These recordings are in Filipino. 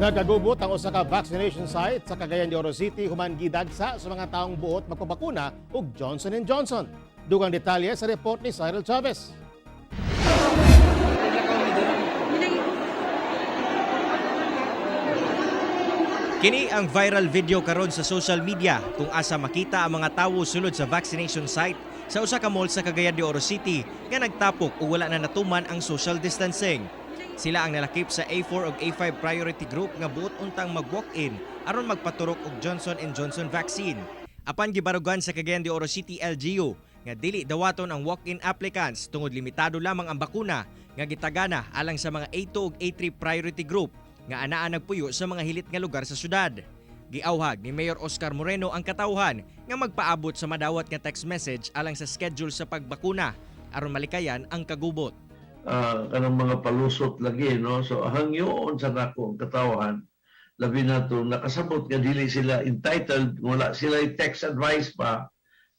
Nagagubot ang usa ka vaccination site sa Cagayan de Oro City human gidagsa sa mga taong buot magpabakuna og Johnson & Johnson. Dugang detalye sa report ni Cyril Chavez. Kini ang viral video karon sa social media kung asa makita ang mga tawo sulod sa vaccination site sa usa ka mall sa Cagayan de Oro City nga nagtapok o wala na natuman ang social distancing. Sila ang nalakip sa A4 ug A5 priority group nga buot untang mag-walk-in aron magpaturok og Johnson & Johnson vaccine. Apan gibarugan sa Cagayan de Oro City LGU nga dili dawaton ang walk-in applicants tungod limitado lamang ang bakuna nga gitagana alang sa mga A2 ug A3 priority group nga anaa nagpuyo sa mga hilit nga lugar sa syudad. Giawhag ni Mayor Oscar Moreno ang katawhan nga magpaabot sa madawat nga text message alang sa schedule sa pagbakuna aron malikayan ang kagubot. Kanang mga palusot lagi, no? So hangyoon sa nako ang katawhan, labi na ito, nakasabot nga dili sila entitled, wala sila text advice pa,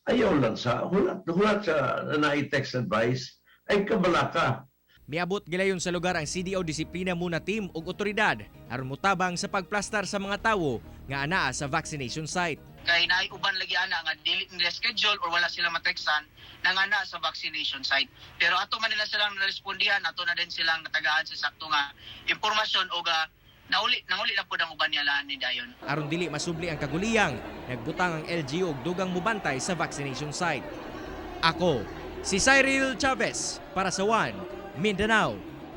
ayaw lang sa, hulat sa na text advice, ay kabalaka. Miabot gilayon sa lugar ang CDO Disiplina Muna Team ug otoridad aron mutabang sa pagplastar sa mga tawo nga anaa sa vaccination site. Kay naay uban lagi ana nga dili nila schedule or wala sila matextan nang ana sa vaccination site. Pero ato man nila silang narespondihan, ato na din silang natagaan sa sakto nga impormasyon o nanguli na pud ang uban nila ni dayon. Aron dili masubli ang kaguliyang, nagbutang ang LGU og dugang mubantay sa vaccination site. Ako, si Cyril Chavez para sa One Mindanao.